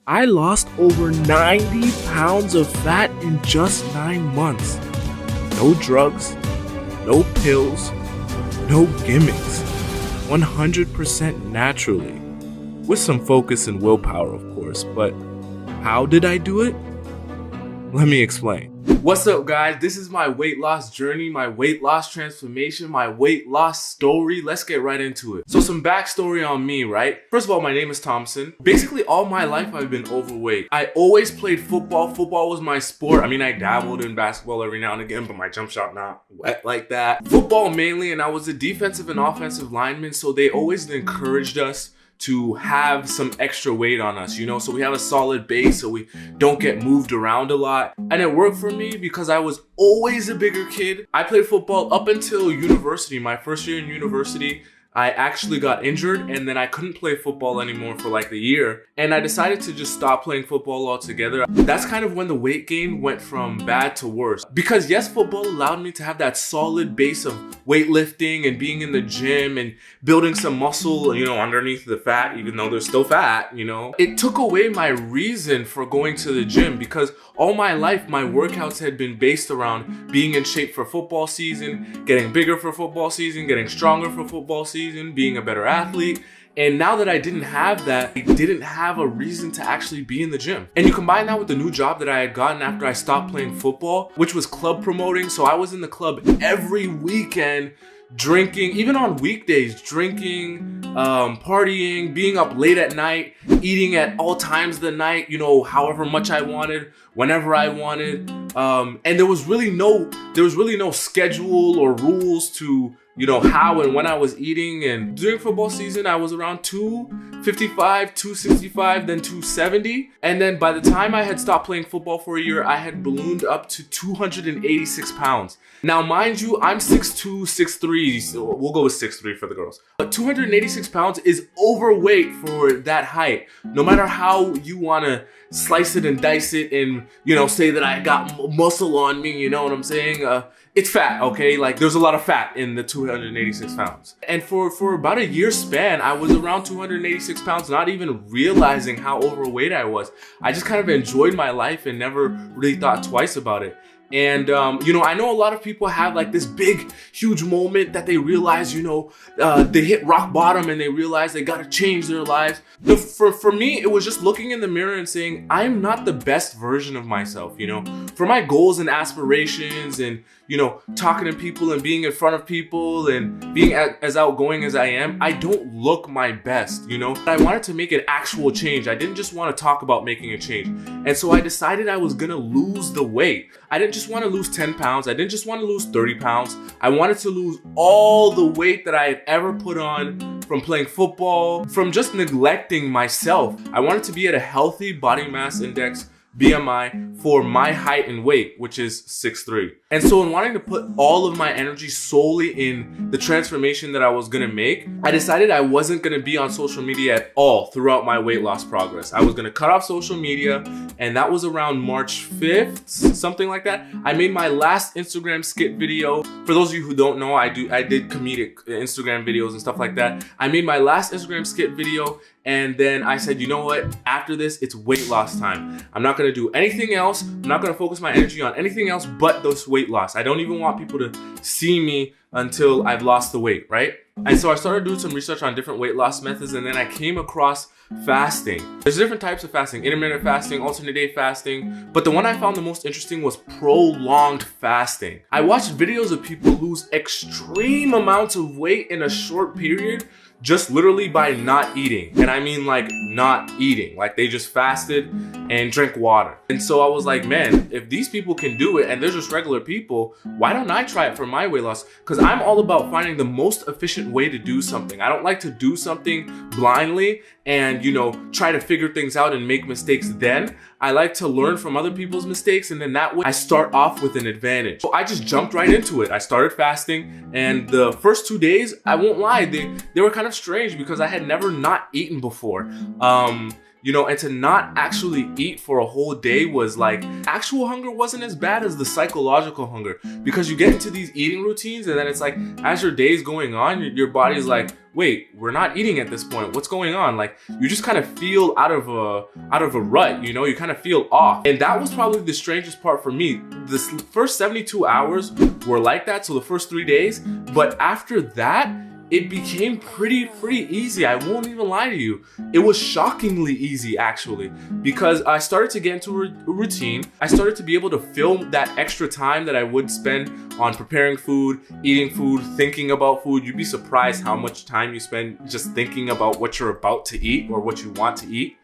I lost over 90 pounds of fat in just 9 months. No drugs, no pills, no gimmicks. 100% naturally. With some focus and willpower, of course, but how did I do it? Let me explain. What's up, guys? This is my weight loss journey, my weight loss transformation, my weight loss story. Let's get right into it. So some backstory on me, right? First of all, my name is Thompson. Basically, all my life I've been overweight. I always played football. Football was my sport. I mean, I dabbled in basketball every now and again, but my jump shot not wet like that. Football mainly, and I was a defensive and offensive lineman, so they always encouraged us to have some extra weight on us, you know, so we have a solid base so we don't get moved around a lot. And it worked for me because I was always a bigger kid. I played football up until university. My first year in university, I actually got injured and then I couldn't play football anymore for like a year. And I decided to just stop playing football altogether. That's kind of when the weight gain went from bad to worse. Because yes, football allowed me to have that solid base of weightlifting and being in the gym and building some muscle, you know, underneath the fat, even though there's still fat, you know. It took away my reason for going to the gym because all my life, my workouts had been based around being in shape for football season, getting bigger for football season, getting stronger for football season, being a better athlete. And now that I didn't have that, I didn't have a reason to actually be in the gym. And you combine that with the new job that I had gotten after I stopped playing football, which was club promoting. So I was in the club every weekend, drinking, even on weekdays, drinking, partying, being up late at night, eating at all times of the night, you know, however much I wanted, whenever I wanted. And there was really no schedule or rules to, you know, how and when I was eating. And during football season, I was around 255, 265, then 270. And then by the time I had stopped playing football for a year, I had ballooned up to 286 pounds. Now, mind you, I'm 6'2", 6'3", so we'll go with 6'3" for the girls. But 286 pounds is overweight for that height. No matter how you want to slice it and dice it and, you know, say that I got muscle on me, you know what I'm saying? It's fat, okay? Like, there's a lot of fat in the 286 pounds. And for about a year span, I was around 286 pounds, not even realizing how overweight I was. I just kind of enjoyed my life and never really thought twice about it. And, you know, I know a lot of people have like this big, huge moment that they realize, you know, they hit rock bottom and they realize they got to change their lives. For me, it was just looking in the mirror and saying, I'm not the best version of myself, you know, for my goals and aspirations and, you know, talking to people and being in front of people and being as outgoing as I am, I don't look my best, you know. I wanted to make an actual change. I didn't just want to talk about making a change. And so I decided I was going to lose the weight. I didn't just want to lose 10 pounds. I didn't just want to lose 30 pounds. I wanted to lose all the weight that I had ever put on from playing football, from just neglecting myself. I wanted to be at a healthy body mass index, BMI, for my height and weight, which is 6'3". And so in wanting to put all of my energy solely in the transformation that I was gonna make, I decided I wasn't gonna be on social media at all throughout my weight loss progress. I was gonna cut off social media, and that was around March 5th, something like that. I made my last Instagram skit video. For those of you who don't know, I did comedic Instagram videos and stuff like that. I made my last Instagram skit video, and then I said, you know what? After this, it's weight loss time. I'm not gonna do anything else. I'm not gonna focus my energy on anything else but this weight loss. I don't even want people to see me until I've lost the weight, right? And so I started doing some research on different weight loss methods, and then I came across fasting. There's different types of fasting: intermittent fasting, alternate day fasting, but the one I found the most interesting was prolonged fasting. I watched videos of people lose extreme amounts of weight in a short period just literally by not eating. And I mean like not eating, like they just fasted and drank water. And so I was like, man, if these people can do it and they're just regular people, why don't I try it for my weight loss? Because I'm all about finding the most efficient way to do something. I don't like to do something blindly and, you know, try to figure things out and make mistakes then. I like to learn from other people's mistakes, and then that way I start off with an advantage. So I just jumped right into it. I started fasting, and the first 2 days, I won't lie, they were kind of strange because I had never not eaten before. you know, and to not actually eat for a whole day was like, actual hunger wasn't as bad as the psychological hunger, because you get into these eating routines and then it's like, as your day's going on, your body's like, wait, we're not eating at this point. What's going on? Like, you just kind of feel out of a rut, you know, you kind of feel off. And that was probably the strangest part for me. The first 72 hours were like that, so the first 3 days, but after that, it became pretty easy. I won't even lie to you. It was shockingly easy, actually, because I started to get into a routine. I started to be able to film that extra time that I would spend on preparing food, eating food, thinking about food. You'd be surprised how much time you spend just thinking about what you're about to eat or what you want to eat.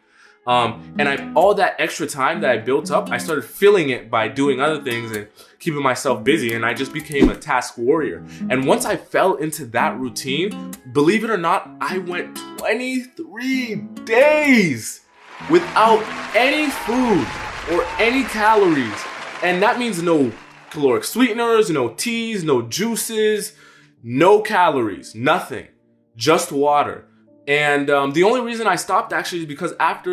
And all that extra time that I built up, I started filling it by doing other things and keeping myself busy, and I just became a task warrior. And once I fell into that routine, believe it or not, I went 23 days without any food or any calories. And that means no caloric sweeteners, no teas, no juices, no calories, nothing, just water. And the only reason I stopped actually is because at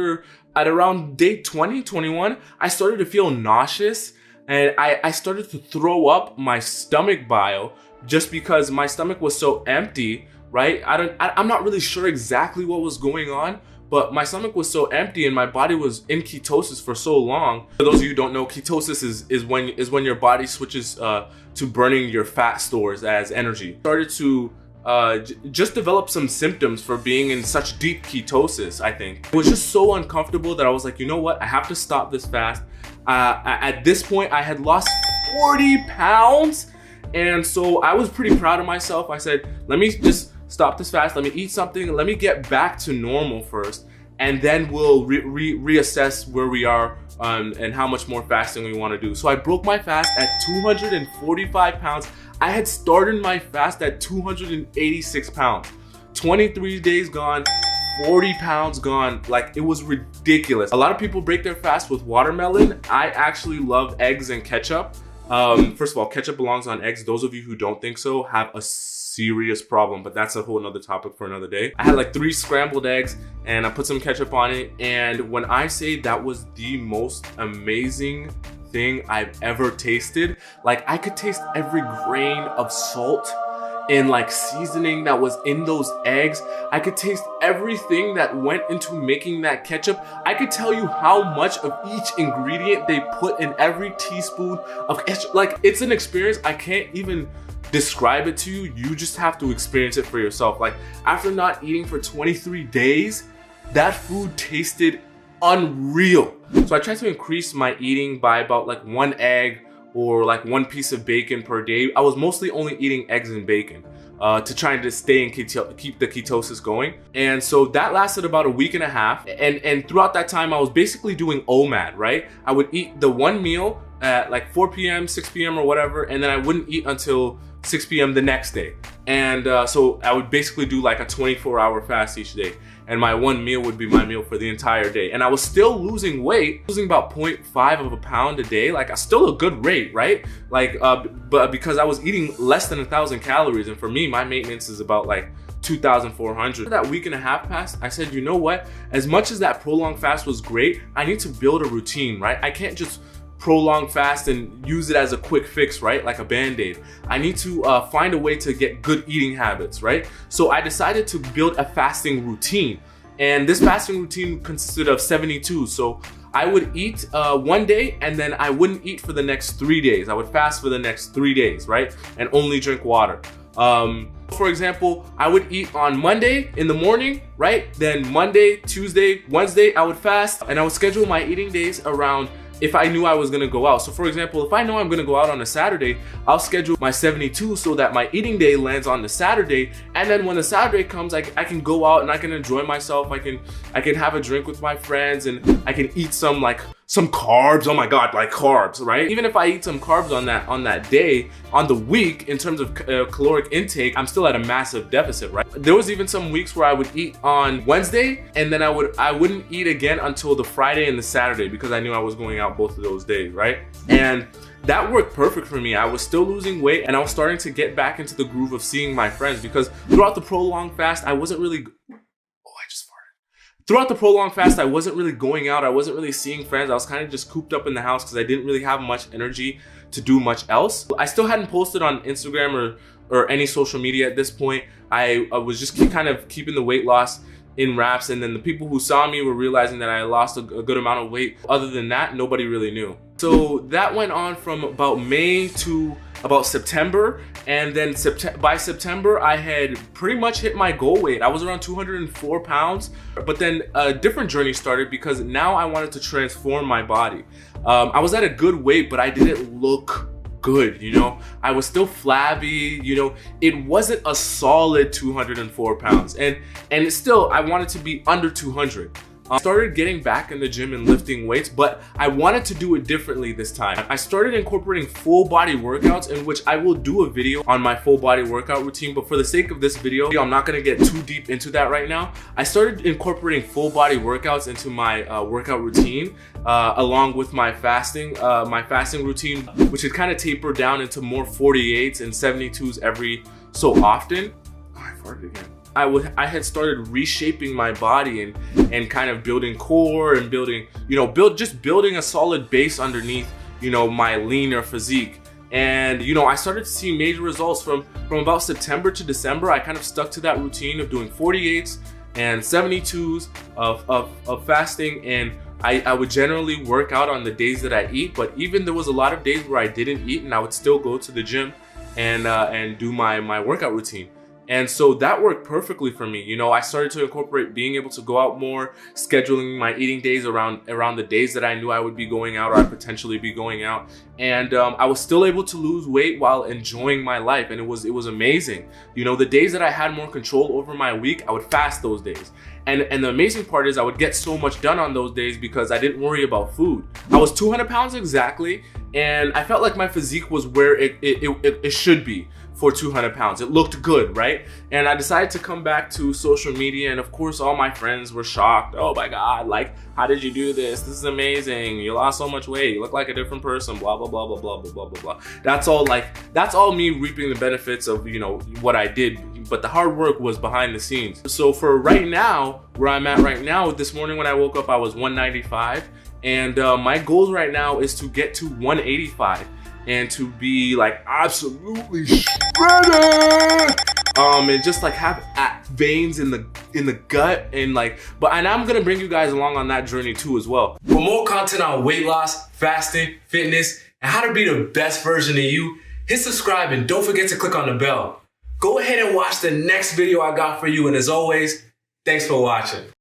around day 20, 21, I started to feel nauseous, and I started to throw up my stomach bile just because my stomach was so empty, right? I'm not really sure exactly what was going on, but my stomach was so empty and my body was in ketosis for so long. For those of you who don't know, ketosis is when your body switches to burning your fat stores as energy. Started to just develop some symptoms for being in such deep ketosis, I think. It was just so uncomfortable that I was like, you know what? I have to stop this fast. At this point, I had lost 40 pounds. And so I was pretty proud of myself. I said, let me just stop this fast. Let me eat something. Let me get back to normal first. And then we'll reassess where we are and how much more fasting we want to do. So I broke my fast at 245 pounds. I had started my fast at 286 pounds. 23 days gone, 40 pounds gone. Like, it was ridiculous. A lot of people break their fast with watermelon. I actually love eggs and ketchup. First of all, ketchup belongs on eggs. Those of you who don't think so have a serious problem, but that's a whole nother topic for another day. I had like 3 scrambled eggs and I put some ketchup on it. And when I say that was the most amazing thing I've ever tasted, like, I could taste every grain of salt and like seasoning that was in those eggs. I could taste everything that went into making that ketchup. I could tell you how much of each ingredient they put in every teaspoon of ketchup. Like, it's an experience. I can't even describe it to you. You just have to experience it for yourself. Like, after not eating for 23 days, that food tasted unreal. So I tried to increase my eating by about like 1 egg or like 1 piece of bacon per day. I was mostly only eating eggs and bacon to try to stay in keep the ketosis going. And so that lasted about a week and a half. And throughout that time, I was basically doing OMAD, right? I would eat the one meal at like 4 p.m., 6 p.m. or whatever, and then I wouldn't eat until 6 p.m. the next day. And so I would basically do like a 24-hour fast each day. And my one meal would be my meal for the entire day. And I was still losing weight, losing about 0.5 of a pound a day. Like, still a good rate, right? Like, but because I was eating less than 1,000 calories. And for me, my maintenance is about like 2,400. That week and a half passed, I said, you know what? As much as that prolonged fast was great, I need to build a routine, right? I can't just prolong fast and use it as a quick fix, right? Like a band-aid. I need to find a way to get good eating habits, right? So I decided to build a fasting routine. And this fasting routine consisted of 72. So I would eat one day and then I wouldn't eat for the next 3 days. I would fast for the next 3 days, right? And only drink water. For example, I would eat on Monday in the morning, right? Then Monday, Tuesday, Wednesday, I would fast, and I would schedule my eating days around if I knew I was gonna go out. So for example, if I know I'm gonna go out on a Saturday, I'll schedule my 72 so that my eating day lands on the Saturday. And then when the Saturday comes, I can go out and I can enjoy myself. I can have a drink with my friends and I can eat some carbs. Oh my God, like carbs, right? Even if I eat some carbs on that day, on the week, in terms of caloric intake, I'm still at a massive deficit, right? There was even some weeks where I would eat on Wednesday and then I wouldn't eat again until the Friday and the Saturday because I knew I was going out both of those days, right? And that worked perfect for me. I was still losing weight and I was starting to get back into the groove of seeing my friends because throughout the prolonged fast, I wasn't really, Throughout the prolonged fast, I wasn't really going out. I wasn't really seeing friends. I was kind of just cooped up in the house because I didn't really have much energy to do much else. I still hadn't posted on Instagram or any social media at this point. I was just kind of keeping the weight loss in wraps, and then the people who saw me were realizing that I lost a good amount of weight. Other than that, nobody really knew. So that went on from about May to about September, and then by September I had pretty much hit my goal weight. I was around 204 pounds, but then a different journey started because now I wanted to transform my body. I was at a good weight, but I didn't look good, you know? I was still flabby, you know? It wasn't a solid 204 pounds, and still I wanted to be under 200. I started getting back in the gym and lifting weights, but I wanted to do it differently this time. I started incorporating full body workouts, in which I will do a video on my full body workout routine, but for the sake of this video, I'm not gonna get too deep into that right now. I started incorporating full body workouts into my workout routine, along with my fasting routine, which had kind of tapered down into more 48s and 72s every so often. Oh, I farted again. I had started reshaping my body and kind of building core and building, you know, building a solid base underneath, you know, my leaner physique. And, you know, I started to see major results from about September to December. I kind of stuck to that routine of doing 48s and 72s of fasting, and I would generally work out on the days that I eat, but even there was a lot of days where I didn't eat and I would still go to the gym and do my workout routine. And so that worked perfectly for me. You know, I started to incorporate being able to go out more, scheduling my eating days around the days that I knew I would be going out or I'd potentially be going out. And I was still able to lose weight while enjoying my life, and it was amazing. You know, the days that I had more control over my week, I would fast those days. And the amazing part is I would get so much done on those days because I didn't worry about food. I was 200 pounds exactly, and I felt like my physique was where it should be for 200 pounds. It looked good, right? And I decided to come back to social media, and of course all my friends were shocked. Oh my God, like, how did you do this? This is amazing. You lost so much weight. You look like a different person, blah, blah, blah, blah, blah, blah, blah, blah, blah. That's all me reaping the benefits of, you know, what I did, but the hard work was behind the scenes. So for right now, where I'm at right now, this morning when I woke up, I was 195, and my goal right now is to get to 185. And to be like absolutely shredded, and just like have veins in the gut, and like, and I'm gonna bring you guys along on that journey too as well. For more content on weight loss, fasting, fitness, and how to be the best version of you, hit subscribe and don't forget to click on the bell. Go ahead and watch the next video I got for you, and as always, thanks for watching.